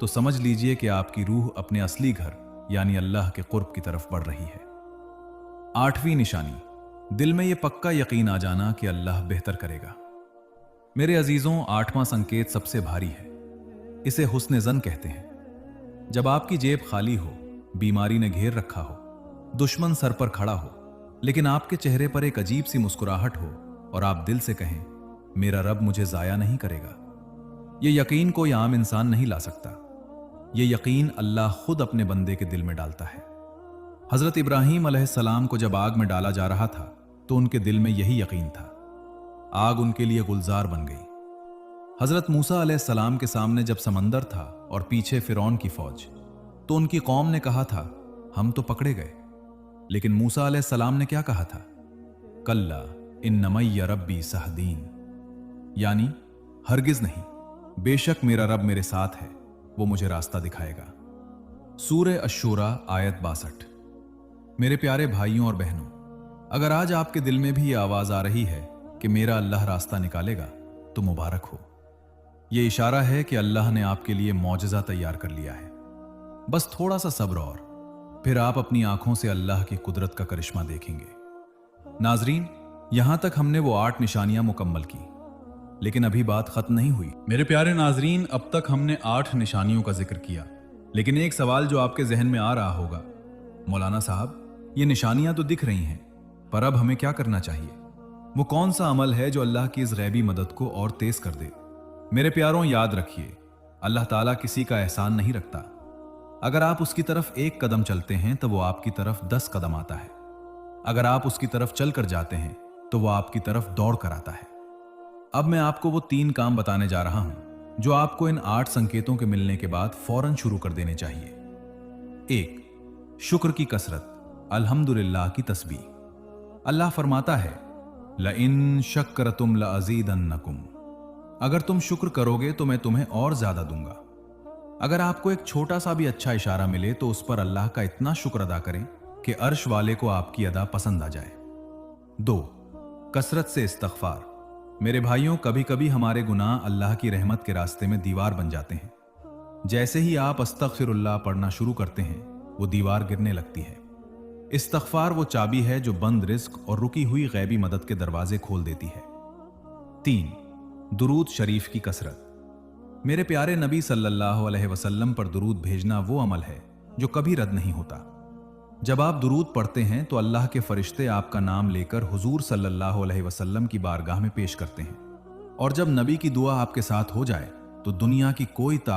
तो समझ लीजिए कि आपकी रूह अपने असली घर यानी अल्लाह के कुर्ब की तरफ बढ़ रही है। आठवीं निशानी, दिल में यह पक्का यकीन आ जाना कि अल्लाह बेहतर करेगा। मेरे अजीजों, आठवां संकेत सबसे भारी है। इसे हुस्न ज़न कहते हैं। जब आपकी जेब खाली हो, बीमारी ने घेर रखा हो, दुश्मन सर पर खड़ा हो, लेकिन आपके चेहरे पर एक अजीब सी मुस्कुराहट हो और आप दिल से कहें, मेरा रब मुझे जाया नहीं करेगा। यह यकीन कोई आम इंसान नहीं ला सकता। यह यकीन अल्लाह खुद अपने बंदे के दिल में डालता है। हजरत इब्राहीम अलैहिस्सलाम को जब आग में डाला जा रहा था तो उनके दिल में यही यकीन था। आग उनके लिए गुलजार बन गई। हजरत मूसा अलैहिस्सलाम के सामने जब समंदर था और पीछे फिरौन की फौज, तो उनकी कौम ने कहा था, हम तो पकड़े गए। लेकिन मूसा अलैहिस्सलाम ने क्या कहा था? कल्ला इन्न मय्य रब्बी सहदीन, यानी हरगिज नहीं, बेशक मेरा रब मेरे साथ है, वो मुझे रास्ता दिखाएगा। सूरह अश-शूरा आयत 62। मेरे प्यारे भाइयों और बहनों, अगर आज आपके दिल में भी ये आवाज आ रही है कि मेरा अल्लाह रास्ता निकालेगा, तो मुबारक हो। ये इशारा है कि अल्लाह ने आपके लिए मौजज़ा तैयार कर लिया है। बस थोड़ा सा सब्र और फिर आप अपनी आंखों से अल्लाह की कुदरत का करिश्मा देखेंगे। नाजरीन, यहां तक हमने वो 8 निशानियां मुकम्मल की, लेकिन अभी बात खत्म नहीं हुई। मेरे प्यारे नाजरीन, अब तक हमने 8 निशानियों का जिक्र किया, लेकिन एक सवाल जो आपके जहन में आ रहा होगा, मौलाना साहब, ये निशानियां तो दिख रही हैं, पर अब हमें क्या करना चाहिए? वो कौन सा अमल है जो अल्लाह की इस गैबी मदद को और तेज कर दे? मेरे प्यारों, याद रखिए, अल्लाह ताला किसी का एहसान नहीं रखता। अगर आप उसकी तरफ एक कदम चलते हैं तो वो आपकी तरफ 10 कदम आता है। अगर आप उसकी तरफ चल कर जाते हैं तो वो आपकी तरफ दौड़ कर आता है। अब मैं आपको वो 3 काम बताने जा रहा हूं जो आपको इन 8 संकेतों के मिलने के बाद फौरन शुरू कर देने चाहिए। 1. शुक्र की कसरत, अल्हम्दुलिल्लाह की तस्बीह। अल्लाह फरमाता है, लइन शक्करतुम लअज़ीदन्नकुम, अगर तुम शुक्र करोगे तो मैं तुम्हें और ज्यादा दूंगा। अगर आपको एक छोटा सा भी अच्छा इशारा मिले तो उस पर अल्लाह का इतना शुक्र अदा करें कि अर्श वाले को आपकी अदा पसंद आ जाए। 2. कसरत से इस्तग़फ़ार। मेरे भाइयों, कभी कभी हमारे गुनाह अल्लाह की रहमत के रास्ते में दीवार बन जाते हैं। जैसे ही आप अस्तग़फ़िरुल्लाह पढ़ना शुरू करते हैं, वो दीवार गिरने लगती है। इस्तग़फ़ार वो चाबी है जो बंद रिज़्क़ और रुकी हुई गैबी मदद के दरवाजे खोल देती है। 3. दुरूद शरीफ की कसरत। मेरे प्यारे नबी सल्लल्लाहु अलैहि वसल्लम पर दुरूद भेजना वो अमल है जो कभी रद्द नहीं होता। जब आप दुरूद पढ़ते हैं तो अल्लाह के फरिश्ते आपका नाम लेकर हुजूर सल्लल्लाहु अलैहि वसल्लम की बारगाह में पेश करते हैं, और जब नबी की दुआ आपके साथ हो जाए तो दुनिया की कोई ताकत